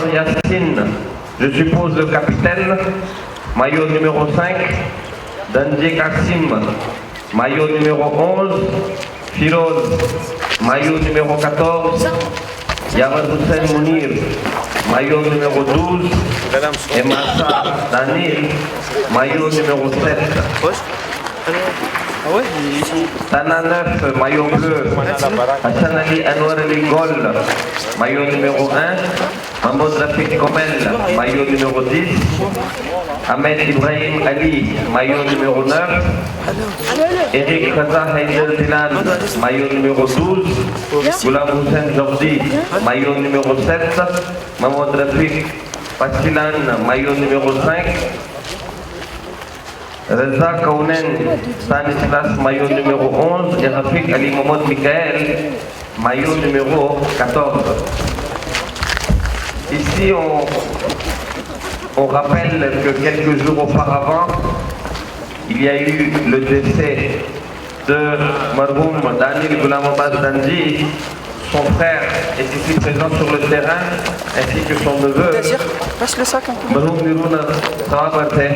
Omar Yassine, je suppose le capitaine, maillot numéro 5. Dandje Kassim, maillot numéro 11. Firoz, maillot numéro 14. Yavad Hussein Mounir, maillot numéro 12. Et Massa Danil, maillot numéro 7. Tana 9, maillot bleu. Hassan Ali Anwar Ali Gol, maillot numéro 1. Mahmoud Rafik Komel, maillot numéro 10. Ahmed Ibrahim Ali, maillot numéro 9. Eric Kaza Haïdel Dilan, maillot numéro 12. Goulam Hussein Jordi, maillot numéro 7. Mahmoud Rafik Pastilan, maillot numéro 5. Reza Kaunen, Stanislas, maillot numéro 11. Et Rafik Ali Mohamed Mikael, maillot numéro 14. Ici, on rappelle que quelques jours auparavant, il y a eu le décès de Marhoum Danil Goulamabad Danji. Son frère est ici présent sur le terrain, ainsi que son neveu. Passe le sac un peu. Marhoum Niruna Sawabarte,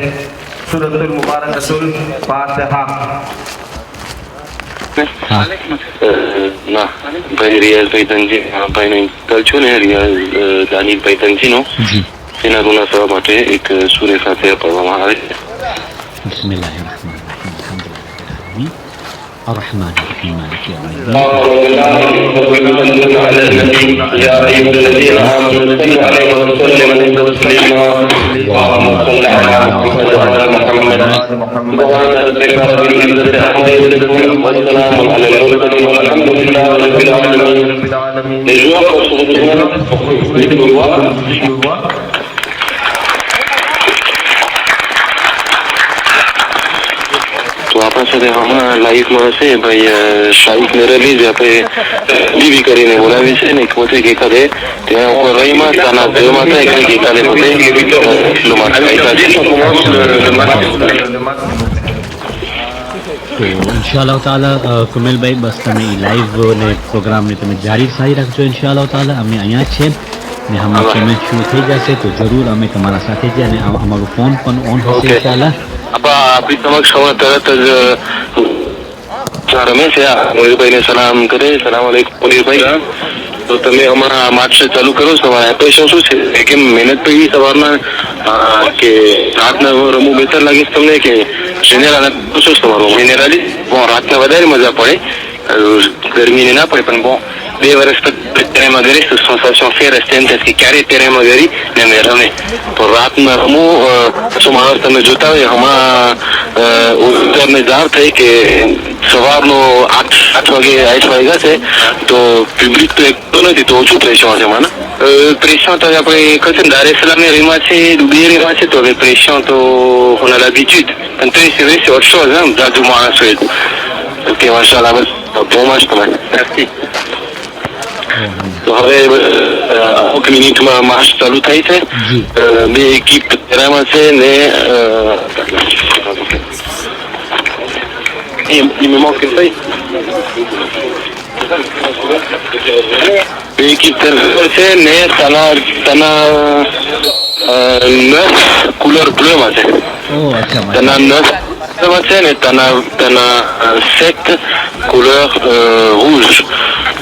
Suratul Mubarakatul Fatiha. Nah, by Riyaz Baitanji, by name Kalchun Riyaz Danil Baitanji, no? Sina Runa Sawabarte, ek Surah Fatiha parvama hai. Bismillahirrahmanirrahim. الرحمن الرحيم مالك يوم الدين. يا أيها الذين آمنوا صلوا عليه وسلموا تسليما. اللهم صل على محمد وعلى محمد وعلى آله والسلام على المرسلين والحمد لله رب العالمين. Les joueurs peuvent se retrouver pour que vous puissiez voir. तो आपस में हम लाइव में से भाई शाइक ने रिलीज यहाँ पे बीवी करी ने बोला वैसे नहीं कोते के करे तो यहाँ ऊपर रही माँ ताना दो माता एक के करे बोले लो माता ऐसा जी तो इंशाल्लाह ताला कुमेल भाई बस तमे लाइव ने प्रोग्राम ने तमे जारी साई रखजो इंशाल्लाह ताला અમે અહીંયા છે ને હમણાં મેચ શરૂ થઈ જશે તો જરૂર અમે તમારા સાથે જ અને અમારું ફોન પણ ઓન હશે ઇન્શાલ્લાહ આપણી સમક્ષ હવે તરત જ રમેશ મોહિતભાઈ ને સલામ કરે સલામ અલૈકુમ મોહિતભાઈ તો તમે અમારા માર્ચ ચાલુ કરો સવારે એપ્લિકેશન શું છે કે મહેનત તો એ સવારના કે રાતના રમવું બેતર લાગે તમને કે જેનેરલ શું તમારું જેનેરલી રાતના વધારે મજા પડે ગરમીને ના પડે પણ બે વર્ષ terrain gari sensation fier restante કે ક્યારે terrain gari ને મે રમે તો રાતના રમું સુમાર તમે જોતા હોય હમણાં ઉત્તરને જાણ થઈ કે સવારનો 8 વાગ્યા છે તો પબ્લિક તો એક તો નથી તો ઓછું પ્રેશર છે મને પ્રેશર તો આપણે કશે દાર es salaam રીમાં છે બે રીમાં છે તો હવે પ્રેશર તો on a l'habitude quand c'est vrai c'est autre chose hein જાજુ માણસ હોય ok machallah bon match quand même merci તો હવે 1 મિનિટમાં માર્ચ ચાલુ થાય છે બે એકિપ તેરામાં છે ને il me manque une feuille બે એકિપ તેરામાં છે ને તના 9 couleur bleu છે તના 9 છે ને તના 7 couleur rouge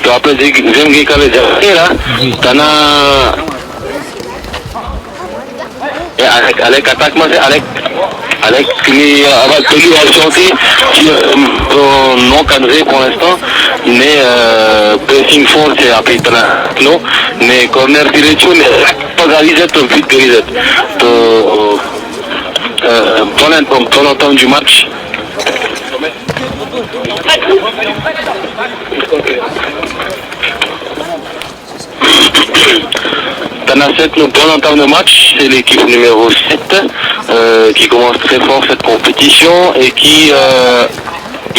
તો આપણે જેમ ગઈકાલે જતા તના Alec attaque-moi, Alec qui a tenu à chanter, qui non cadré pour l'instant, mais pressing fort c'est après non, mais corner direction, mais pas réalisé, tout vite réalisé. Donc pour l'entendre du match. Tana 7, nous prenons en termes de match, c'est l'équipe numéro 7 qui commence très fort cette compétition et qui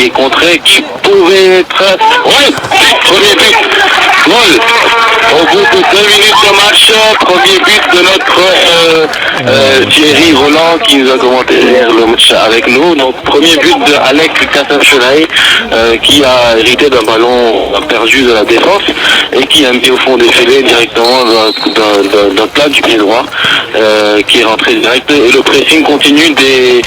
est contré, qui pouvait être... Oui, premier but, goal. Au bout de 2 minutes de match, premier but de notre Thierry Roland qui nous a commenté le match avec nous. Donc premier but de Alec Kassafchelay qui a hérité d'un ballon perdu de la défense et qui a mis au fond des filets directement d'un plat du pied droit qui est rentré direct. Et le pressing continue des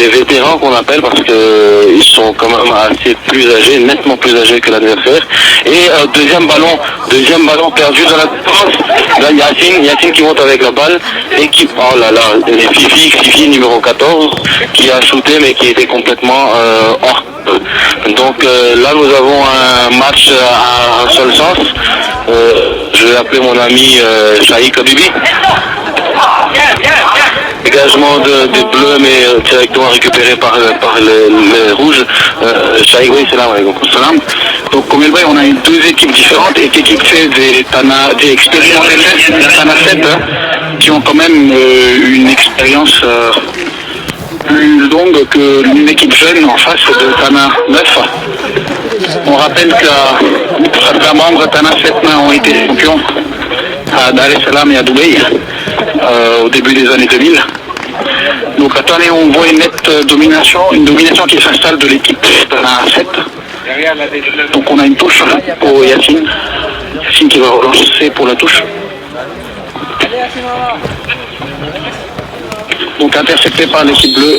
vétérans qu'on appelle parce qu'ils sont quand même assez plus âgés, nettement plus âgés que l'adversaire. Et deuxième ballon perdu dans la défense. Là, Yacine qui monte avec la balle et qui, oh là là, Fifi numéro 14 qui a shooté mais qui était complètement hors. Donc là nous avons un match à un seul sens. Je vais appeler mon ami Shaïk Habibi. Dégagement des bleus mais directement récupéré par les rouges. Shaïk, oui, salam alaikum. Salam. Donc comme Elbaï, on a deux équipes différentes et l'équipe fait des expériences Tana 7 qui ont quand même une expérience plus longue qu'une équipe jeune en face de Tana 9. On rappelle que certains membres Tana 7 ont été champions à Dar es Salaam et à Dubaï au début des années 2000. Donc à Tana on voit une nette domination, qui s'installe de l'équipe Tana 7. Donc on a une touche pour Yacine qui va relancer pour la touche. Donc intercepté par l'équipe bleue.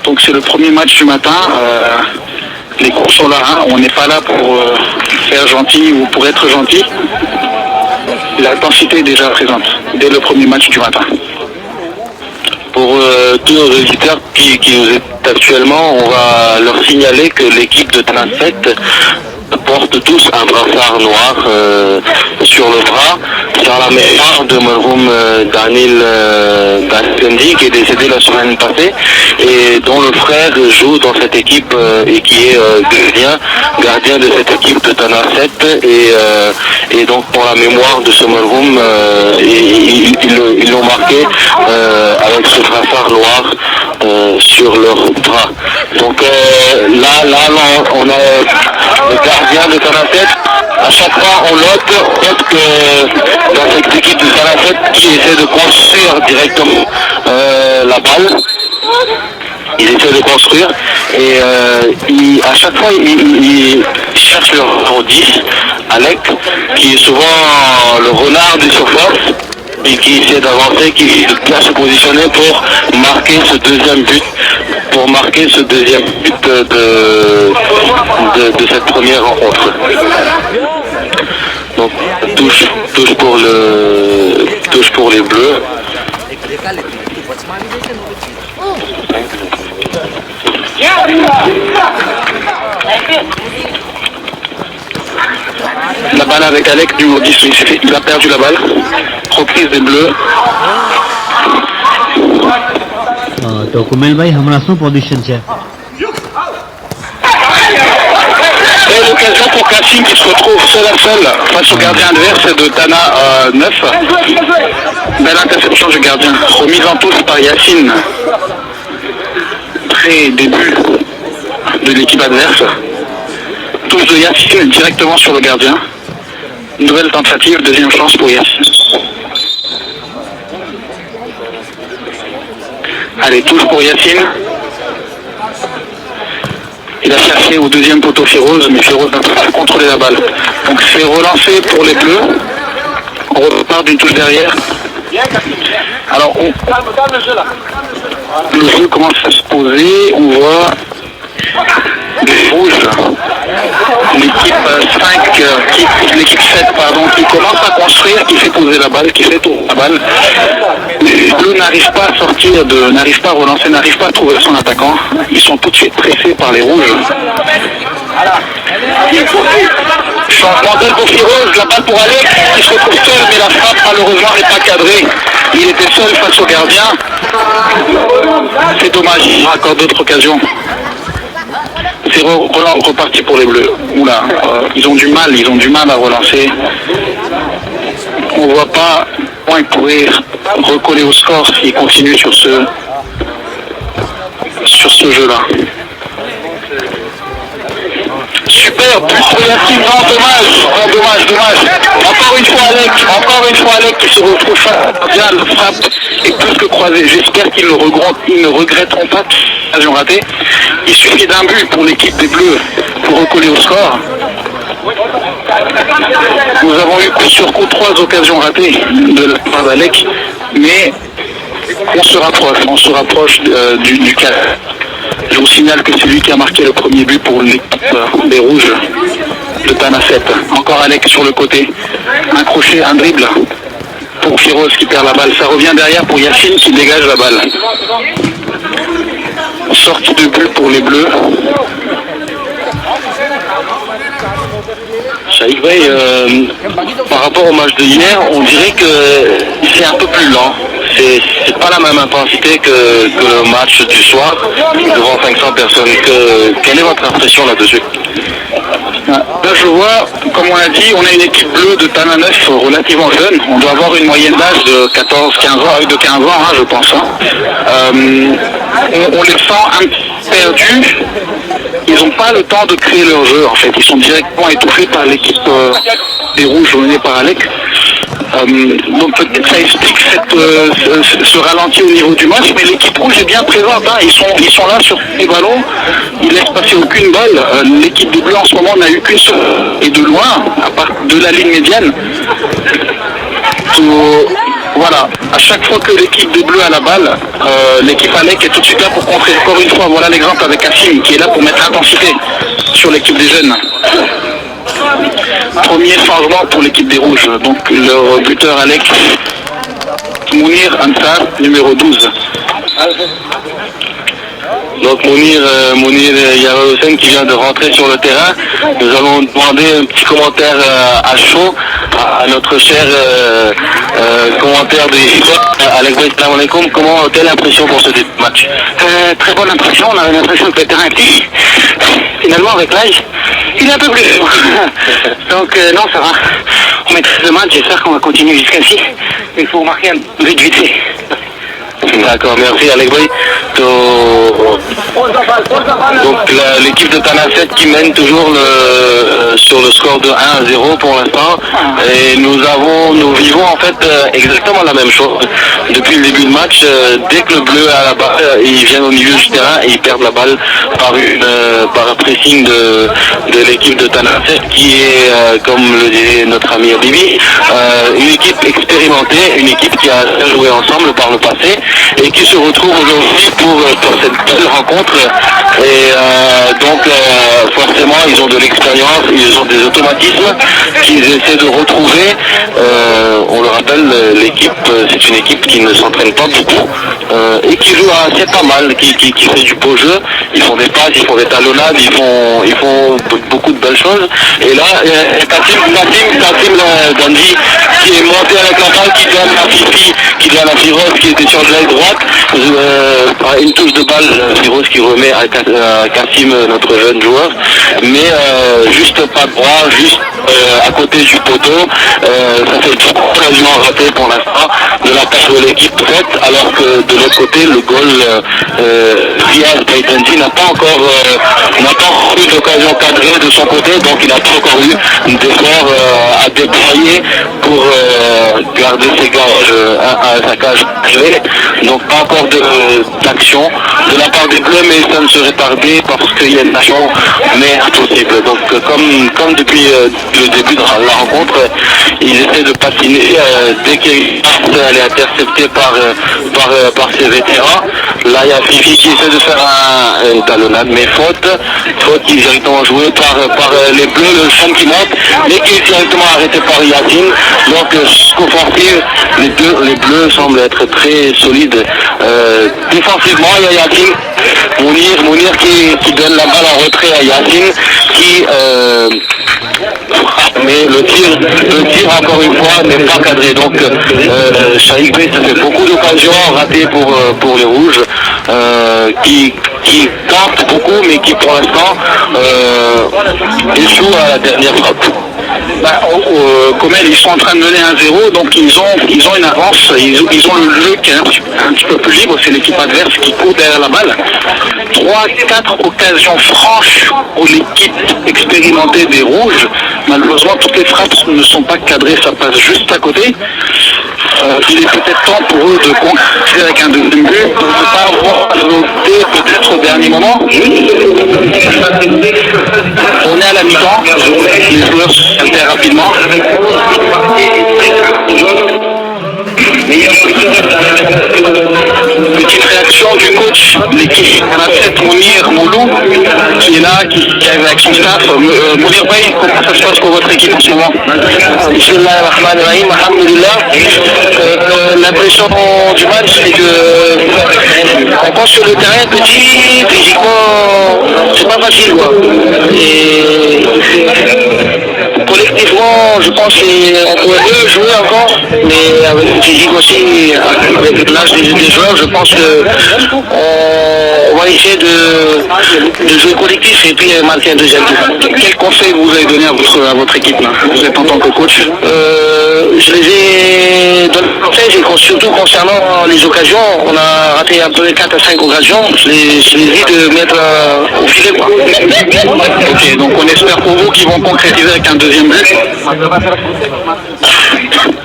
Donc c'est le premier match du matin. Les cours sont là, hein. On n'est pas là pour faire gentil ou pour être gentil. L'intensité est déjà présente dès le premier match du matin. Pour tous nos auditeurs qui nous écoutent actuellement, on va leur signaler que l'équipe de Tana 7 portent tous un brassard noir sur le bras, sur la mémoire de Merhoum Daniel Kendi qui est décédé la semaine passée et dont le frère joue dans cette équipe et qui est gardien de cette équipe de Tana 7 et donc pour la mémoire de ce Merhoum ils l'ont marqué avec ce brassard noir sur leur bras. Donc là on a le gardien de Tana 7. À chaque fois on note que dans cette équipe de Tana 7 qui essaie de construire directement la balle. Ils essaient de construire et à chaque fois ils cherchent leur numéro 10, Alec, qui est souvent le renard du surface et qui essaie d'avancer, qui essaie de bien se positionner pour marquer ce deuxième but de cette première rencontre. Donc touche pour les bleus. La balle avec Alec du 10, il a perdu la balle. Reprise des bleus. તો કુમેલભાઈ હમણાં શું પોઝિશન છે? C'est l'occasion pour Kassine qui se retrouve seul à seul face au gardien adverse de Tana 9. Belle interception du gardien. Remise en touche par Yacine. Très début de l'équipe adverse. Touche de Yacine directement sur le gardien. Nouvelle tentative, deuxième chance pour Yacine. Allez, touche pour Yacine. Il a cherché au deuxième poteau Firoz, mais Firoz n'a pas contrôlé la balle. Donc c'est relancé pour les bleus. On repart d'une touche derrière. Alors le jeu commence à se poser. On voit des rouges. L'équipe 7 qui commence à construire, qui fait poser la balle, qui fait tourner la balle. Les bleus n'arrivent pas à sortir, n'arrivent pas à relancer, n'arrivent pas à trouver son attaquant. Ils sont tout de suite pressés par les rouges. Changement d'aile pour Firoz, la balle pour Alex, qui se retrouve seul, mais la frappe malheureusement n'est pas cadrée. Il était seul face au gardien. C'est dommage, il y aura encore d'autres occasions. C'est reparti pour les bleus. Oula, ils ont du mal à relancer. On ne voit pas comment ils pourraient recoller au score s'ils continuent sur ce jeu-là. super, plus pour Yacine, non, dommage. Encore une fois Alec qui se retrouve bien le frappe et plus que croisé. J'espère qu'ils ne regretteront pas l'occasion ratée. Il suffit d'un but pour l'équipe des Bleus pour recoller au score. Nous avons eu coup sur coup 3 occasions ratées de la part d'Alec, mais on se rapproche du cas. Je vous signale que c'est lui qui a marqué le premier but pour l'équipe des Rouges de Tanasset. Encore Alec sur le côté, un crochet, un dribble pour Firoz qui perd la balle. Ça revient derrière pour Yacine qui dégage la balle. Sortie de but pour les Bleus. Shaïk Bey, par rapport au match de hier, on dirait que c'est un peu plus lent. C'est pas la même intensité que le match du soir devant 500 personnes. Quelle est votre impression là-dessus? Là je vois, comme on a dit, on a une équipe bleue de Tana 9 relativement jeune. On doit avoir une moyenne d'âge de 14-15 ans, de 15 ans hein, je pense. On les sent un peu perdus. Ils n'ont pas le temps de créer leur jeu en fait. Ils sont directement étouffés par l'équipe des Rouges menée par Alec. Donc peut-être ça explique ce ralenti au niveau du match, mais l'équipe rouge est bien présente, hein. Ils sont là sur les ballons, ils laissent passer aucune balle. L'équipe de bleu en ce moment n'a eu qu'une seule et de loin, à part de la ligne médiane. Voilà, à chaque fois que l'équipe des Bleus a la balle, l'équipe Alec est tout de suite là pour contrer. Encore une fois, voilà l'exemple avec Kassim qui est là pour mettre l'intensité sur l'équipe des jeunes. Premier changement pour l'équipe des Rouges, donc leur buteur Alec, Mounir Ansar, numéro 12. Donc Mounir Yaroussen qui vient de rentrer sur le terrain. Nous allons demander un petit commentaire à chaud à notre cher commentaire de Alec Bey, salam alaikum. Quelle impression pour ce début de match? Très bonne impression, on avait l'impression que le terrain est petit. Finalement avec l'âge, il est un peu plus lourd. Donc non, ça va. On maîtrise le match, j'espère qu'on va continuer jusqu'ici. Il faut marquer un but vite fait. D'accord, merci Alec Bey. Donc l'équipe de Tanasset qui mène toujours sur le score de 1-0 pour l'instant. Et nous vivons en fait exactement la même chose. Depuis le début du match, dès que le bleu a la balle, ils viennent au milieu du terrain et ils perdent la balle par un pressing de l'équipe de Tanasset qui est, comme le disait notre ami Bibi, une équipe expérimentée, une équipe qui a joué ensemble par le passé et qui se retrouve aujourd'hui pour cette belle rencontre. Et donc forcément ils ont de l'expérience, ils ont des automatismes qu'ils essaient de retrouver. On le rappelle, l'équipe, c'est une équipe qui ne s'entraîne pas beaucoup et qui joue assez pas mal, qui fait du beau jeu. Ils font des passes, ils font des talonnades, ils font beaucoup de belles choses. Et là, Kassim Gandhi qui est monté avec la balle, qui donne à Fifi, qui donne à Firoz qui était sur l'aile droite. Une touche de balle, Firoz qui remet à Kassim, notre jeune joueur, mais juste pas droit, juste à côté du poteau. Ça fait une occasion ratée pour l'instant de la part de l'équipe faite, alors que de l'autre côté, le goal Riaz Baïtendi n'a pas encore eu d'occasion cadrée de son côté, donc il n'a pas encore eu d'effort à déployer pour garder ses gages à sa cage. Donc pas encore d'action de la part des Bleus, mais ça ne serait tardé parce qu'il y a une action, mais impossible. Donc comme depuis le début de la rencontre, ils essaient de patiner dès qu'elle est interceptée par ses vétérans. Là il y a Fifi qui essaie de faire une talonnade, mais faute qui est directement jouée par les Bleus, le champ qui monte, mais qui est directement arrêté par Yacine. Donc offensive, les Bleus semblent être très solides. Défensivement, il y a Yacine, Mounir qui donne la balle en retrait à Yacine, mais le tir encore une fois n'est pas cadré. Donc Shaïk Bey, ça fait beaucoup d'occasions ratées pour les Rouges, qui tentent beaucoup mais qui pour l'instant échouent à la dernière frappe. Comel, ils sont en train de mener 1-0, donc ils ont une avance, ils ont le jeu qui est un petit peu plus libre, c'est l'équipe adverse qui court derrière la balle. 3-4 occasions franches pour l'équipe expérimentée des Rouges. Malheureusement, toutes les frappes ne sont pas cadrées, ça passe juste à côté. Il est peut-être temps pour eux de concrétiser avec un deuxième but, de ne pas avoir noté peut-être au dernier moment. On est à la mi-temps, les joueurs s'altèrent rapidement. Petite réaction du coach, l'équipe on a fait Mounir Moulou qui est là, qui arrive avec son staff. Mounir Bey, comment ça se passe pour votre équipe en ce moment? Bismillahirrahmanirrahim, alhamdulillah. L'impression du match, c'est que on pense sur le terrain petit, physiquement, c'est pas facile quoi. Et collectivement, je pense qu'on pourrait mieux jouer encore, mais avec le physique aussi, avec l'âge des joueurs, je pense qu'on va essayer de jouer collectif et puis marquer un deuxième but. Quel conseil vous avez donné à votre équipe là? Vous êtes en tant que coach? Je les ai donné des conseils, et surtout concernant les occasions, on a raté un peu 4 à 5 occasions, je les ai dit de mettre au filet quoi. Ok, donc on espère pour vous qu'ils vont concrétiser avec un deuxième but.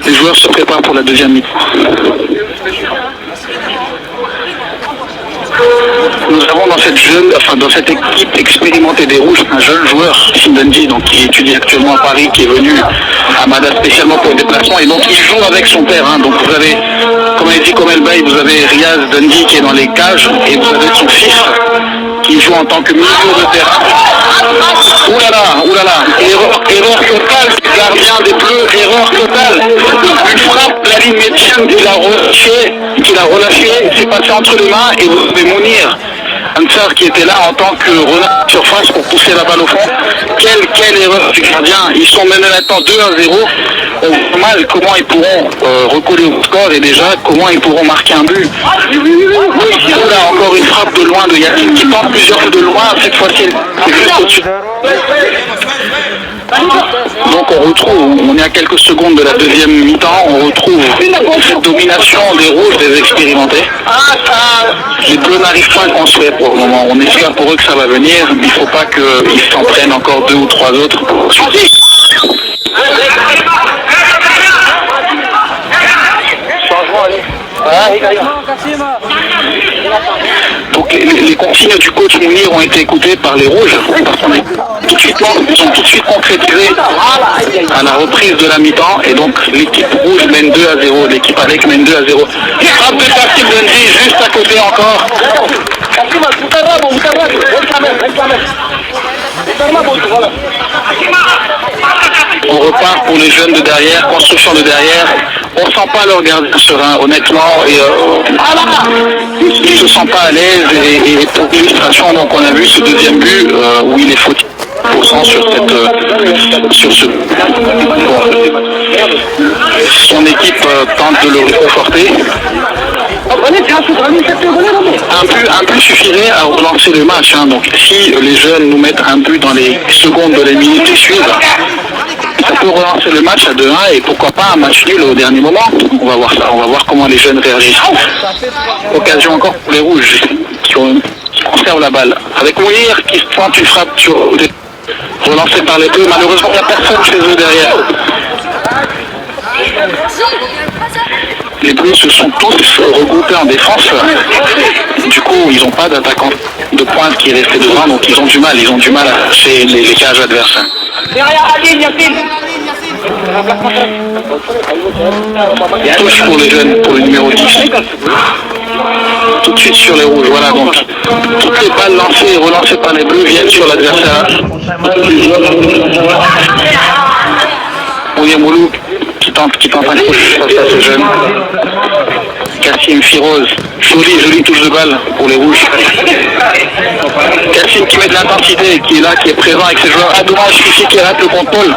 Les joueurs se préparent pour la deuxième mi-temps. Nous avons dans cette équipe expérimentée des Rouges, un jeune joueur, Sindendi, donc qui étudie actuellement à Paris, qui est venu à Mada spécialement pour le déplacement, et donc il joue avec son père. Donc vous avez, comme a dit Comel Bay, vous avez Riaz Dundee qui est dans les cages, et vous avez son fils qui joue en tant que milieu de terrain. Oulala, erreur totale, gardien des Bleus, erreur totale. Une frappe, la ligne médiane qu'il a relâché, c'est passé entre les mains, et vous avez Mounir Ansar qui était là en tant que renard de surface pour pousser la balle au fond. Quelle erreur du gardien. Ils sont menés maintenant 2-0. On voit mal comment ils pourront recoller au score, et déjà comment ils pourront marquer un but. Là encore une frappe de loin de Yassine qui tente plusieurs fois de loin, cette fois-ci juste au-dessus. Donc on est à quelques secondes de la deuxième mi-temps, on retrouve cette domination des Rouges, des expérimentés. Les Bleus n'arrivent pas à construire pour le moment, on espère pour eux que ça va venir, mais il ne faut pas qu'ils s'en prennent encore 2 ou 3 autres. Donc les consignes du coach Mounir ont été écoutées par les Rouges, parce qu'on ils ont tout de suite concrétisé à la reprise de la mi-temps, et donc l'équipe rouge mène 2-0, l'équipe avec mène 2-0. Frappe de Kassim Dundee juste à côté encore. On repart pour les jeunes de derrière, construction de derrière. On ne sent pas leur gardien serein, honnêtement, et ils ne se sentent pas à l'aise. Et pour illustration, donc on a vu ce deuxième but où il est fautif sur ce. Son équipe tente de le réconforter. Un but suffirait à relancer le match. Donc si les jeunes nous mettent un but dans les secondes de les minutes qui suivent, ça peut relancer le match à 2-1 et pourquoi pas un match nul au dernier moment. On va voir ça, on va voir comment les jeunes réagissent. Occasion encore pour les Rouges qui conservent la balle. Avec Mounir qui tente une frappe relancée par les Bleus. Malheureusement, il n'y a personne chez eux derrière. Les Bleus se sont tous regroupés en défense. Du coup, ils n'ont pas d'attaquant de pointe qui est resté devant, donc ils ont du mal à chercher les cages adverses. Touche pour les jeunes, pour le numéro 10. Tout de suite sur les Rouges, voilà donc. Toutes les balles lancées et relancées par les Bleus viennent sur l'adversaire. Mounir Moulou qui tente un coup face à ce jeune. Kassim Firoz, jolie touche de balle pour les Rouges. Kassim qui met de l'intensité, qui est là, qui est présent avec ses joueurs. Dommage Fifi qui rate le contrôle.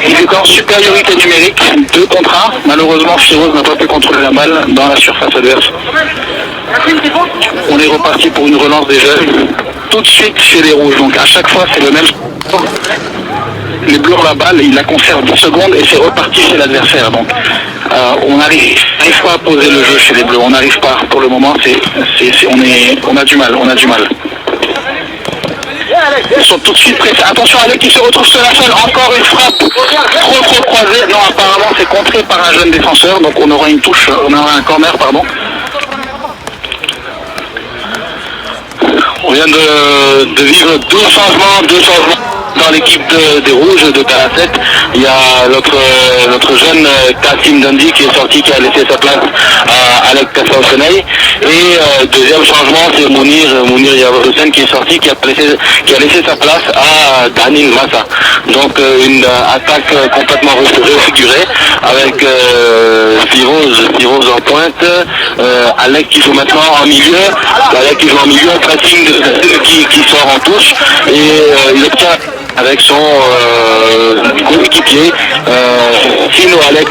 Il est en supériorité numérique, 2 contre 1. Malheureusement, Firoz n'a pas pu contrôler la balle dans la surface adverse. On est reparti pour une relance des jeunes. Tout de suite chez les Rouges, donc à chaque fois c'est le même. les Bleus ont la balle, ils la conservent 10 secondes et c'est reparti chez l'adversaire. Donc on n'arrive pas à poser le jeu chez les Bleus, on n'arrive pas pour le moment, on a du mal. Ils sont tout de suite pressés. Attention, Alec qui se retrouve seul à seul. Encore une frappe trop croisée. Non, apparemment c'est contré par un jeune défenseur. Donc on aura une touche, on aura un corner, pardon. On vient de vivre deux changements dans l'équipe des Rouges de Taraset. Il y a notre jeune Kassim Dandi qui est sorti, qui a laissé sa place à Alec Kassaousenei. Et deuxième changement, c'est Mounir Yavaroussen qui est sorti, qui a laissé sa place à Danil Massa. Donc une attaque complètement refigurée avec Firoz en pointe, Alec qui joue maintenant en milieu, Kassim qui sort en touche et il obtient avec son coéquipier Sino Alec,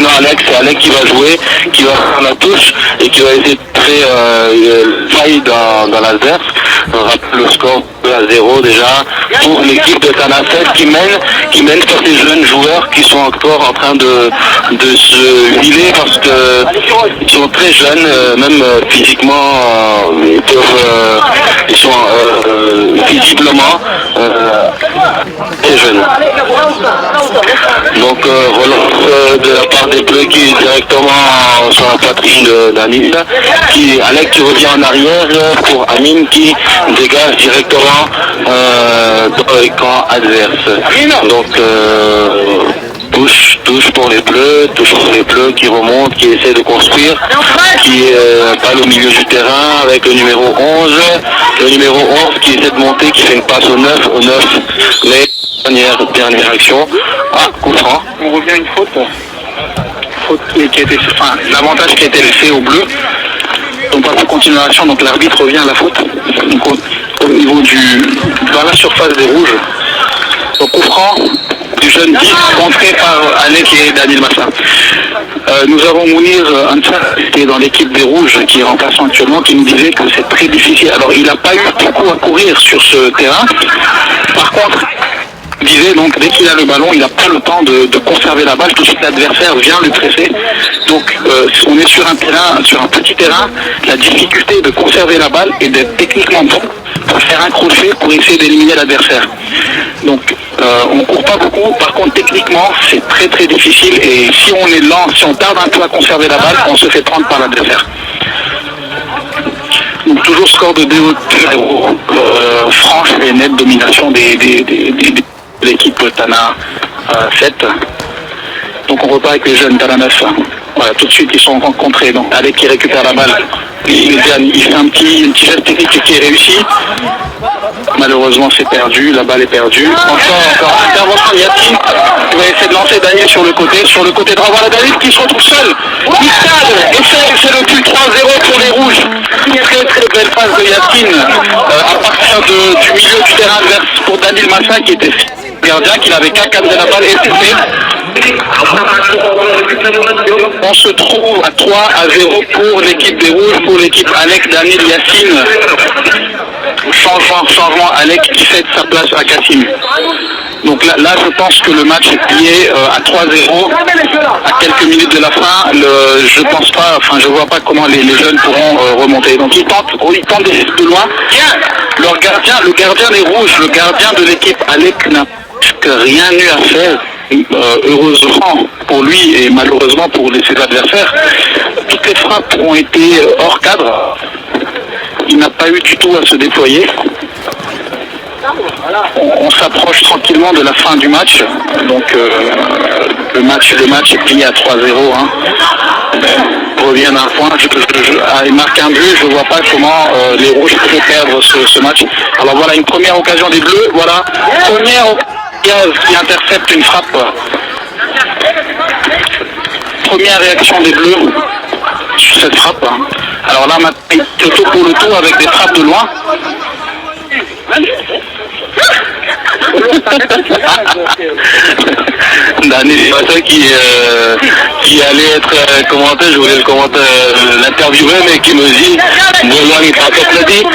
c'est Alec qui va jouer, qui va faire la touche et qui va essayer de créer faille dans l'adverse. On rappelle le score 2-0 déjà pour l'équipe de Tanaset qui mène sur ces jeunes joueurs qui sont encore en train de se huiler parce qu'ils sont très jeunes, même physiquement, ils sont visiblement très jeunes. Donc relance de la part des Bleus qui est directement sur la poitrine d'Amine, Alec qui revient en arrière pour Amine qui dégage directement dans le camp adverse. Donc touche pour les Bleus qui remontent, qui essaient de construire, qui balle au milieu du terrain avec le numéro 11. Le numéro 11 qui essaie de monter, qui fait une passe au 9, mais dernière action. Coup franc. On revient à une faute qui a été, l'avantage qui a été laissé aux Bleus. Donc pas de continuation, donc l'arbitre revient à la faute. Donc au niveau dans la surface des Rouges. Donc coup franc du jeune 10 contré par Alec et Danil Massa. Nous avons Mounir Ansar qui est dans l'équipe des Rouges, qui est remplaçant actuellement, qui nous disait que c'est très difficile. Alors il n'a pas eu beaucoup à courir sur ce terrain. Par contre, il disait donc dès qu'il a le ballon, il n'a pas le temps de conserver la balle, tout de suite l'adversaire vient le presser. Donc on est sur un petit terrain, la difficulté de conserver la balle et d'être techniquement bon pour faire un crochet pour essayer d'éliminer l'adversaire. Donc on ne court pas beaucoup, par contre techniquement c'est très très difficile et si on est lent, si on tarde un peu à conserver la balle, on se fait prendre par l'adversaire. Donc toujours score de 2-0, franche et nette domination de l'équipe Tana 7. Donc on repart avec les jeunes Tana 9. Voilà, tout de suite ils sont rencontrés. Donc Alec qui récupère la balle. Il fait un petit geste technique qui est réussi. Malheureusement c'est perdu, la balle est perdue. Encore intervention de Yassine qui va essayer de lancer Daniel sur le côté droit. Voilà Daniel qui se retrouve seul. Il cadre et c'est le but 3-0 pour les Rouges. Très très belle passe de Yassine à partir du milieu du terrain adverse pour Danil Massa qui était gardien, qui n'avait qu'à cadrer la balle et c'est fait. On se trouve à 3-0 pour l'équipe des Rouges, pour l'équipe Alec, Danil, Yassine. Changement Alec qui cède sa place à Kassim. Donc là je pense que le match est plié à 3-0 à quelques minutes de la fin. Je vois pas comment les jeunes pourront remonter. Donc ils tentent de loin. Le gardien des Rouges, le gardien de l'équipe Alec n'a rien eu à faire. Heureusement pour lui et malheureusement pour ses adversaires, toutes les frappes ont été hors cadre. Il n'a pas eu du tout à se déployer. On s'approche tranquillement de la fin du match. Donc le match est plié à 3-0. Revient d'un point. Il marque un but. Je ne vois pas comment les Rouges pourraient perdre ce match. Alors voilà une première occasion des Bleus. Voilà. Première occasion qui intercepte une frappe. Première réaction des Bleus sur cette frappe. Alors là maintenant c'est tout pour le tout avec des frappes de loin. Danny Massa qui allait être commenté, je voulais l'interviewer mais qui me dit Bolwani Patok et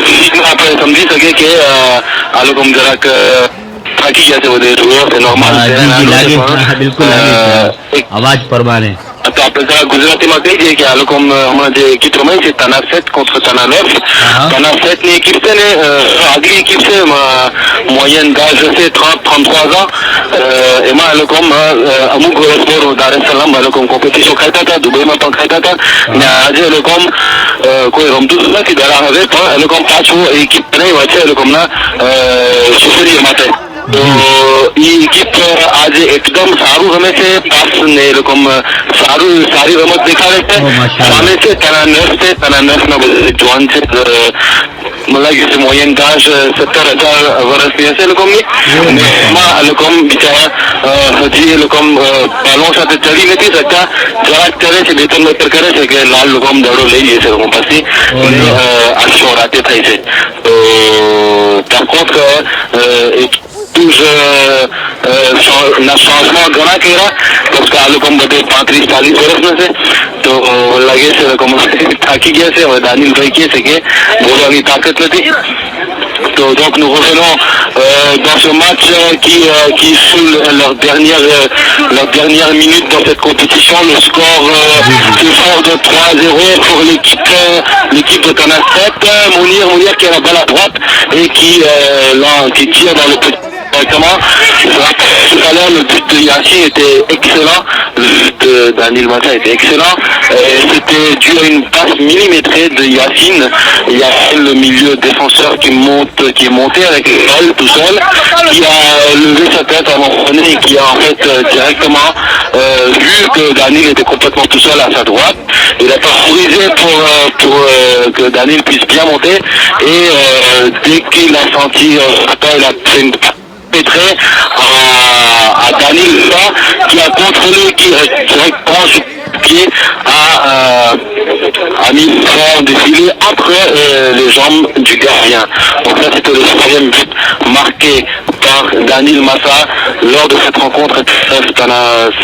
physiquement après samedi c'est que algo comme dire que થાકી ગયા છે બધા joueurs, c'est normal. જી લાગે બિલકુલ લાગે અવાજ પ્રમાણે તો આપણે જરા ગુજરાતીમાં કહી દઈએ કે આ લોકો હમણાં જે équipe રમાઈ છે Tana 7 contre Tana 9. Tana 7 ની équipe છે ને આગલી équipe છે moyenne d'âge છે 30-33 ans. એમાં એ લોકો અમુક વર્ષ પર દાર es salaam એ લોકો કોમ્પિટિશન ખેલતા હતા, દુબઈમાં પણ ખેલતા હતા ને આજે એ લોકો કોઈ રમતું નથી દરા હવે પણ એ લોકો પાછું équipe બનાવી છે એ લોકોના સુપરિયર માટે. તો એ équipe આજે એકદમ સારું રમે છે, પાસ ને એ લોકો સારી રમત દેખાડે છે. સામે છે Tana 9 છે, Tana 9 ના બધા જવાન છે, મને લાગે છે moyenne d'âge 17,000 વર્ષની હશે એ લોકોની. ને એમાં એ લોકો બિચારા હજી એ લોકો પાલવો સાથે ચડી નથી શકતા, જરાક કરે છે 2-3 મીટર કરે છે કે લાલ લોકો દડો લઈ જશે લોકો પછી આખો રાતે થાય છે. તો par contre ના changement ઘણા કર્યા parce que આ લોકો બધે 35-40 વર્ષના છે. તો લાગે છે લોકો થાકી ગયા છે. હવે દાનિલભાઈ કહે છે કે બોલવાની તાકાત નથી. તો donc nous revenons dans ce match qui sont leur dernière minute dans cette compétition. Le score se sort de 3-0 pour l'équipe de Tana 7. Mounir qui a la balle à droite et qui tire dans le petit directement. Tout à l'heure, le but de Yassine était excellent. Le but de Daniel Massa était excellent. C'était dû à une passe millimétrée de Yassine. Yassine, le milieu défenseur qui est monté avec le ball tout seul, qui a levé sa tête à un moment donné et qui a en fait directement vu que Daniel était complètement tout seul à sa droite. Il a favorisé pour que Daniel puisse bien monter et dès qu'il a senti il a fait une pétré à Daniel qui a contrôlé, qui directement sur le pied a mis son défilé après les jambes du gardien. Donc ça c'était le troisième but marqué par Daniel Massa lors de cette rencontre Tana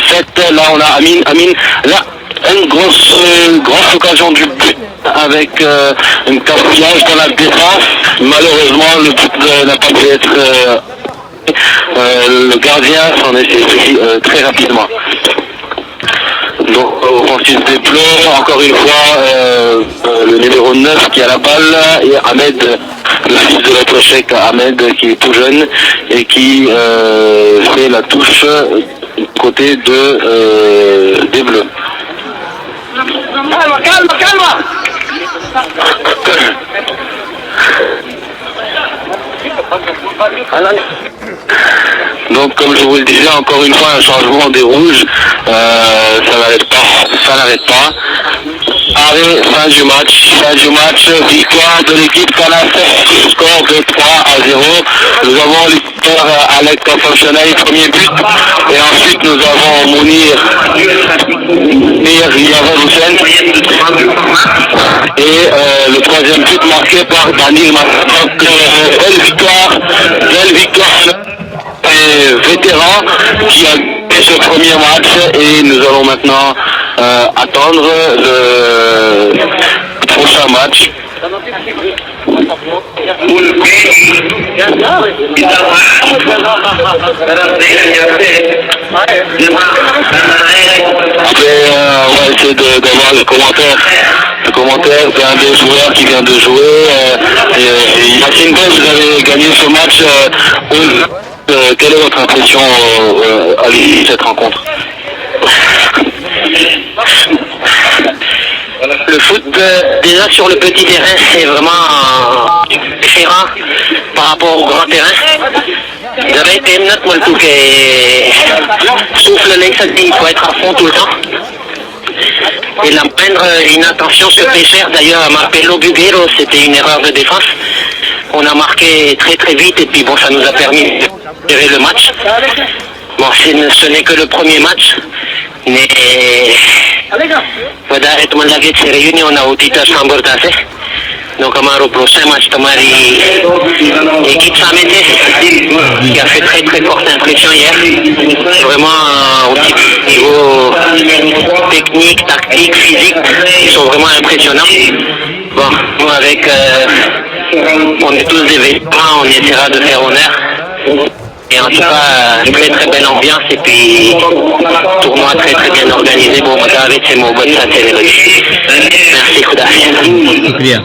7. Là on a Amin là une grosse occasion du but avec un cafouillage dans la défense. Malheureusement le but n'a pas pu être le gardien s'en est saisi très rapidement. Donc offensive des Bleus, encore une fois le numéro 9 qui a la balle et Ahmed, le fils de notre chèque Ahmed qui est tout jeune et qui fait la touche côté des Bleus. Calme. Donc comme je vous le disais, encore une fois un changement des rouges, ça n'arrête pas. Allez, fin du match, victoire de l'équipe Tana 7, score de 3-0. Nous avons l'histoire Alec Fonctionnel, premier but, et ensuite nous avons Mounir Yavar Hussein, et le troisième but marqué par Daniel Massa. Donc belle victoire vétéran qui a fait ce premier match et nous allons maintenant attendre le prochain match. Après on va essayer d'avoir le commentaire d'un des joueurs qui vient de jouer. Yassine Bey, vous avez gagné ce match. Quelle est votre impression à l'issue de cette rencontre? Le foot, déjà sur le petit terrain, c'est vraiment différent par rapport au grand terrain. J'avais été minutes, moi, le coup que souffle l'exalté, il faut être à fond tout le temps. Et la moindre inattention se peut faire. D'ailleurs, à Marcelo Buguero, c'était une erreur de défense. On a marqué très très vite et puis bon, ça nous a permis de gérer le match. Bon, ce n'est que le premier match, mais pada itu lagi si reunion na utita sambortase. Donc hamaरो prochain match हमारी équipe Samete qui a fait très très forte impression hier. Vraiment aussi niveau technique, tactique, physique, ils sont vraiment impressionnants. Bon, nous avec on est tous des vétérans, on essaiera de faire honneur. Et en tout cas, très très belle ambiance et puis tournoi très très bien organisé. Bon, c'est mon bon. Merci, Kouda. शुक्रिया